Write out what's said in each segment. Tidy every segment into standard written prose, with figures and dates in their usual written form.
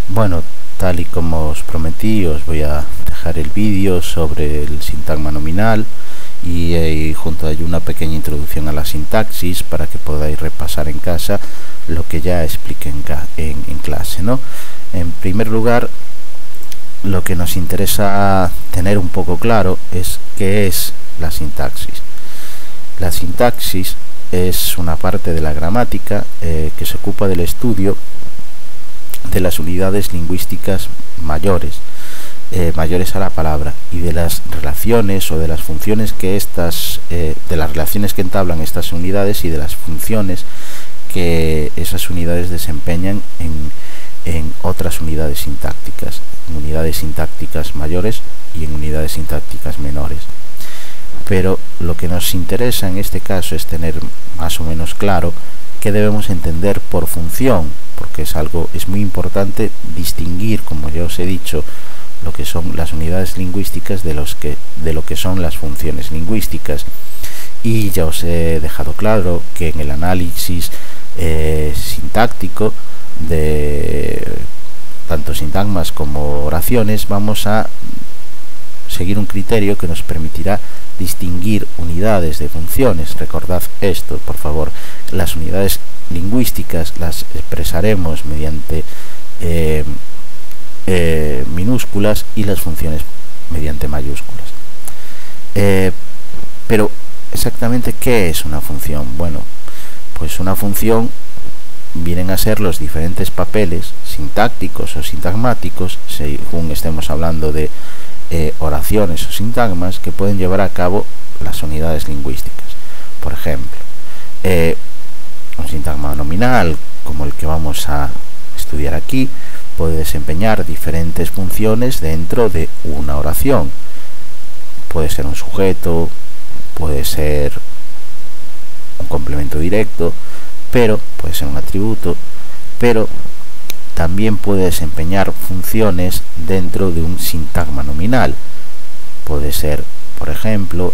Bueno, tal y como os prometí, os voy a dejar el vídeo sobre el sintagma nominal y junto a ello una pequeña introducción a la sintaxis para que podáis repasar en casa lo que ya expliqué en clase, ¿no? En primer lugar, lo que nos interesa tener un poco claro es qué es la sintaxis. La sintaxis es una parte de la gramática que se ocupa del estudio de las unidades lingüísticas mayores a la palabra y de las relaciones o de las funciones que de las relaciones que entablan estas unidades y de las funciones que esas unidades desempeñan en otras unidades sintácticas, en unidades sintácticas mayores y en unidades sintácticas menores. Pero lo que nos interesa en este caso es tener más o menos claro qué debemos entender por función, porque es muy importante distinguir, como ya os he dicho, lo que son las unidades lingüísticas de lo que son las funciones lingüísticas. Y ya os he dejado claro que en el análisis sintáctico de tanto sintagmas como oraciones vamos a seguir un criterio que nos permitirá distinguir unidades de funciones. Recordad esto, por favor. Las unidades lingüísticas las expresaremos mediante minúsculas y las funciones mediante mayúsculas. Pero exactamente ¿qué es una función? Bueno, pues una función vienen a ser los diferentes papeles sintácticos o sintagmáticos, según estemos hablando de oraciones o sintagmas, que pueden llevar a cabo las unidades lingüísticas. Por ejemplo, un sintagma nominal como el que vamos a estudiar aquí puede desempeñar diferentes funciones dentro de una oración. Puede ser un sujeto, puede ser un complemento directo, pero puede ser un atributo, pero también puede desempeñar funciones dentro de un sintagma nominal. Puede ser, por ejemplo,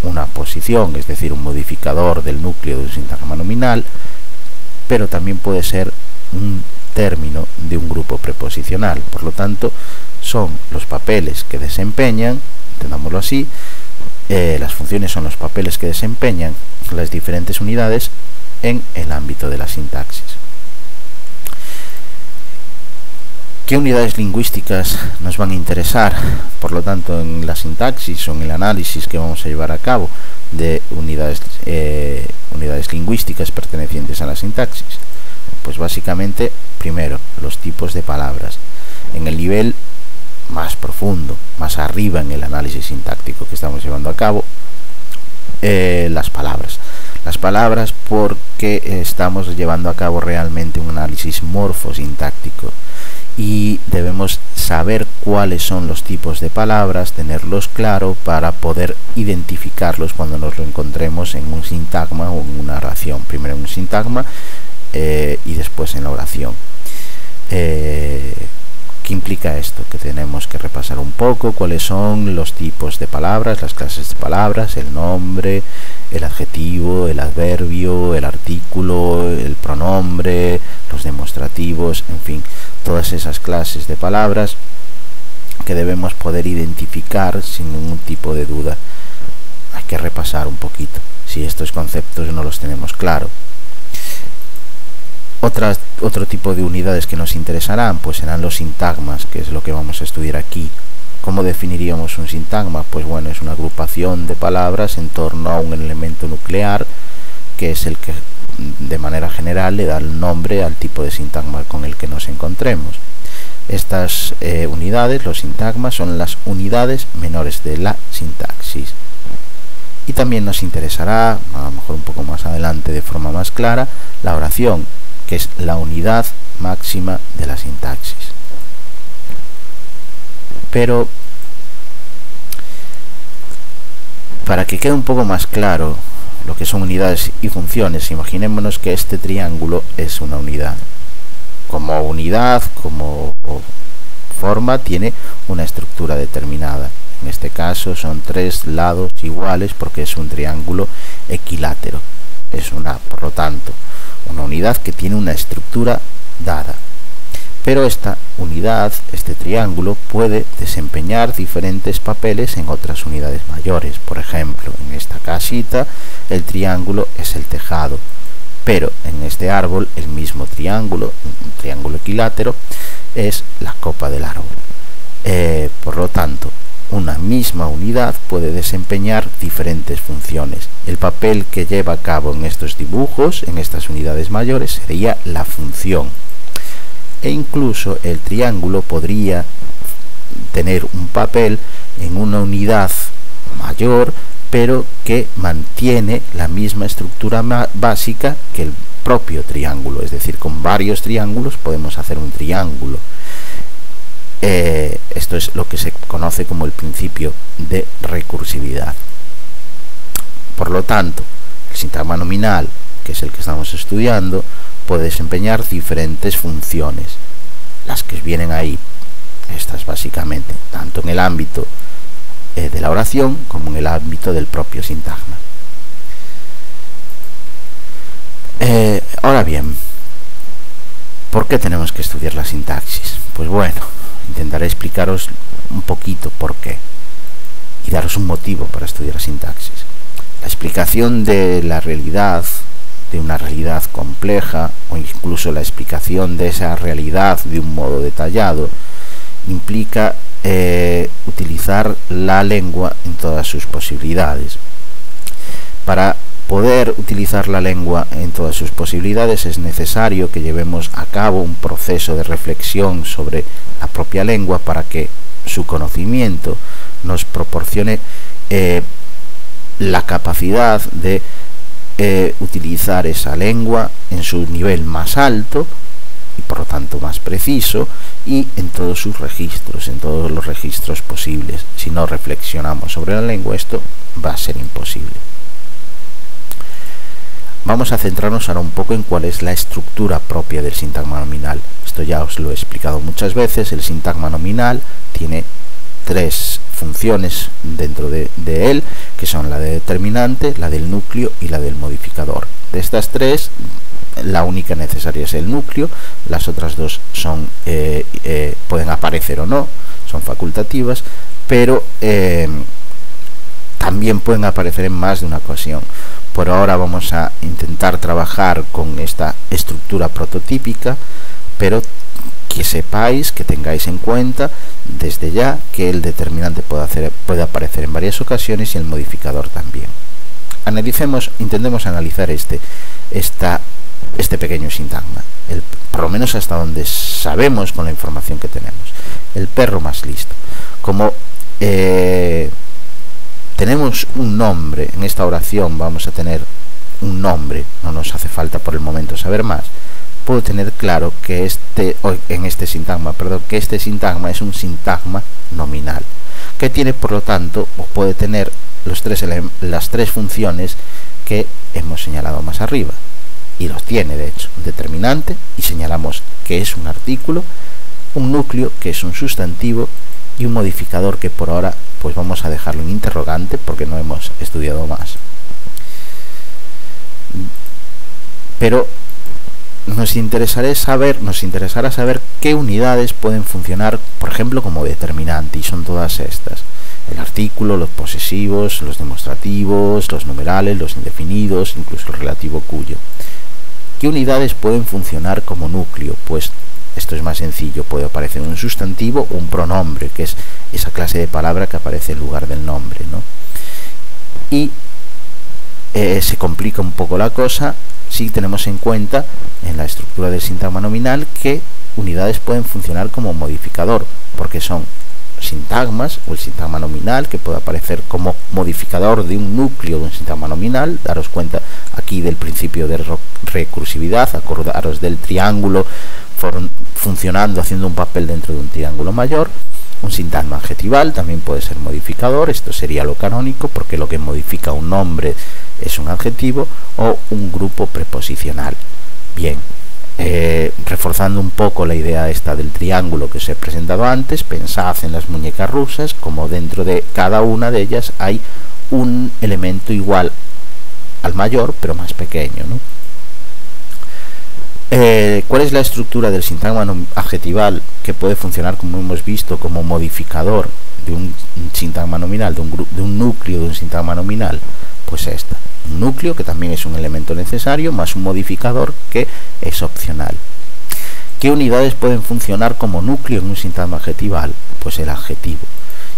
una posición, es decir, un modificador del núcleo de un sintagma nominal, pero también puede ser un término de un grupo preposicional. Por lo tanto, son los papeles que desempeñan, entendámoslo así, las funciones son los papeles que desempeñan las diferentes unidades en el ámbito de la sintaxis. ¿Qué unidades lingüísticas nos van a interesar? Por lo tanto, en la sintaxis o en el análisis que vamos a llevar a cabo de unidades lingüísticas pertenecientes a la sintaxis. Pues básicamente, primero, los tipos de palabras. En el nivel más profundo, más arriba en el análisis sintáctico que estamos llevando a cabo, las palabras. Las palabras porque estamos llevando a cabo realmente un análisis morfosintáctico y debemos saber cuáles son los tipos de palabras, tenerlos claro para poder identificarlos cuando nos lo encontremos en un sintagma o en una oración. Primero en un sintagma y después en la oración. ¿Qué implica esto? Que tenemos que repasar un poco cuáles son los tipos de palabras, las clases de palabras, el nombre, el adjetivo, el adverbio, el artículo, el pronombre, los demostrativos, en fin, todas esas clases de palabras que debemos poder identificar sin ningún tipo de duda. Hay que repasar un poquito si estos conceptos no los tenemos claro. Otro tipo de unidades que nos interesarán pues serán los sintagmas, que es lo que vamos a estudiar aquí. ¿Cómo definiríamos un sintagma? Pues bueno, es una agrupación de palabras en torno a un elemento nuclear que es el que de manera general le da el nombre al tipo de sintagma con el que nos encontremos. Estas unidades, los sintagmas, son las unidades menores de la sintaxis. Y también nos interesará, a lo mejor un poco más adelante de forma más clara, la oración, que es la unidad máxima de la sintaxis. Pero para que quede un poco más claro lo que son unidades y funciones, imaginémonos que este triángulo es una unidad. Como unidad, como forma, tiene una estructura determinada. En este caso son tres lados iguales porque es un triángulo equilátero. Es por lo tanto, una unidad que tiene una estructura dada. pero esta unidad, este triángulo, puede desempeñar diferentes papeles en otras unidades mayores. Por ejemplo, en esta casita el triángulo es el tejado, pero en este árbol el mismo triángulo, un triángulo equilátero, es la copa del árbol. Por lo tanto, una misma unidad puede desempeñar diferentes funciones. El papel que lleva a cabo en estos dibujos, en estas unidades mayores, sería la función. E incluso el triángulo podría tener un papel en una unidad mayor, pero que mantiene la misma estructura básica que el propio triángulo. Es decir, con varios triángulos podemos hacer un triángulo. Esto es lo que se conoce como el principio de recursividad. Por lo tanto, el sintagma nominal, que es el que estamos estudiando, puede desempeñar diferentes funciones, las que vienen ahí, estas básicamente, tanto en el ámbito de la oración como en el ámbito del propio sintagma. Ahora bien, ¿por qué tenemos que estudiar la sintaxis? Pues bueno, intentaré explicaros un poquito por qué y daros un motivo para estudiar la sintaxis. La explicación de la realidad, de una realidad compleja, o incluso la explicación de esa realidad de un modo detallado, implica utilizar la lengua en todas sus posibilidades. Para poder utilizar la lengua en todas sus posibilidades es necesario que llevemos a cabo un proceso de reflexión sobre la propia lengua para que su conocimiento nos proporcione la capacidad de utilizar esa lengua en su nivel más alto y por lo tanto más preciso y en todos sus registros, en todos los registros posibles. Si no reflexionamos sobre la lengua, esto va a ser imposible. Vamos a centrarnos ahora un poco en cuál es la estructura propia del sintagma nominal. Esto ya os lo he explicado muchas veces. El sintagma nominal tiene tres funciones dentro de él, que son la de determinante, la del núcleo y la del modificador. De estas tres, la única necesaria es el núcleo. Las otras dos son pueden aparecer o no, son facultativas, pero también pueden aparecer en más de una ocasión. Por ahora vamos a intentar trabajar con esta estructura prototípica, pero que sepáis, que tengáis en cuenta desde ya que el determinante puede aparecer en varias ocasiones y el modificador también. Intentemos analizar este pequeño sintagma, por lo menos hasta donde sabemos con la información que tenemos. El perro más listo. Como tenemos un nombre, en esta oración vamos a tener un nombre, no nos hace falta por el momento saber más. Puedo tener claro que este sintagma es un sintagma nominal, que tiene por lo tanto, o puede tener las tres funciones que hemos señalado más arriba, y los tiene de hecho: un determinante, y señalamos que es un artículo, un núcleo, que es un sustantivo, y un modificador que por ahora pues vamos a dejarlo en interrogante porque no hemos estudiado más. Pero nos interesará saber qué unidades pueden funcionar, por ejemplo, como determinante, y son todas estas: el artículo, los posesivos, los demostrativos, los numerales, los indefinidos, incluso el relativo cuyo. ¿Qué unidades pueden funcionar como núcleo? Pues esto es más sencillo: puede aparecer un sustantivo o un pronombre, que es esa clase de palabra que aparece en lugar del nombre, ¿no? Y se complica un poco la cosa si tenemos en cuenta en la estructura del sintagma nominal que unidades pueden funcionar como modificador, porque son sintagmas, o el sintagma nominal, que puede aparecer como modificador de un núcleo de un sintagma nominal. Daros cuenta aquí del principio de recursividad, acordaros del triángulo funcionando, haciendo un papel dentro de un triángulo mayor. Un sintagma adjetival también puede ser modificador, esto sería lo canónico, porque lo que modifica un nombre es un adjetivo, o un grupo preposicional. Bien, reforzando un poco la idea esta del triángulo que os he presentado antes, pensad en las muñecas rusas, como dentro de cada una de ellas hay un elemento igual al mayor pero más pequeño, ¿no? ¿Cuál es la estructura del sintagma adjetival que puede funcionar, como hemos visto, como modificador de un sintagma nominal, de un núcleo de un sintagma nominal? Pues esta, un núcleo que también es un elemento necesario, más un modificador que es opcional. ¿Qué unidades pueden funcionar como núcleo en un sintagma adjetival? Pues el adjetivo.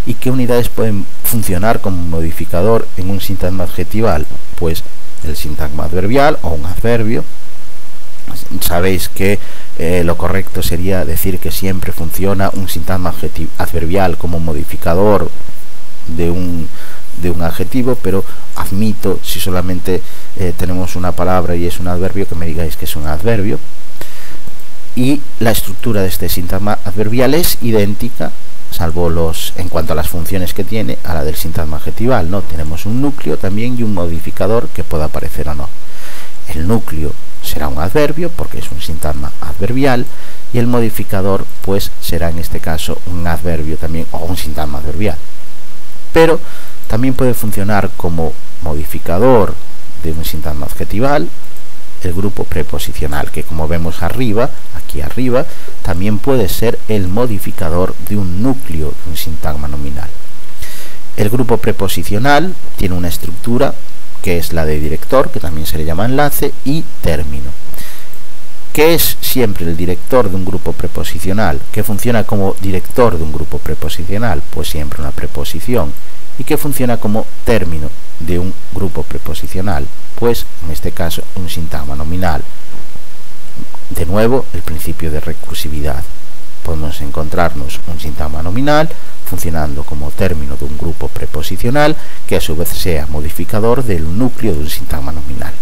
¿Y qué unidades pueden funcionar como modificador en un sintagma adjetival? Pues el sintagma adverbial o un adverbio. Sabéis que lo correcto sería decir que siempre funciona un sintagma adverbial como modificador de un adjetivo, pero admito, si solamente tenemos una palabra y es un adverbio, que me digáis que es un adverbio. Y la estructura de este sintagma adverbial es idéntica, salvo en cuanto a las funciones que tiene, a la del sintagma adjetival, ¿no? Tenemos un núcleo también y un modificador que pueda aparecer o no. El núcleo será un adverbio porque es un sintagma adverbial, y el modificador pues será en este caso un adverbio también o un sintagma adverbial. Pero también puede funcionar como modificador de un sintagma adjetival el grupo preposicional, que como vemos arriba, aquí arriba, también puede ser el modificador de un núcleo de un sintagma nominal. El grupo preposicional tiene una estructura que es la de director, que también se le llama enlace, y término. ¿Qué es siempre el director de un grupo preposicional? ¿Qué funciona como director de un grupo preposicional? Pues siempre una preposición. ¿Y qué funciona como término de un grupo preposicional? Pues en este caso un sintagma nominal. De nuevo, el principio de recursividad. Podemos encontrarnos un sintagma nominal funcionando como término de un grupo preposicional que a su vez sea modificador del núcleo de un sintagma nominal.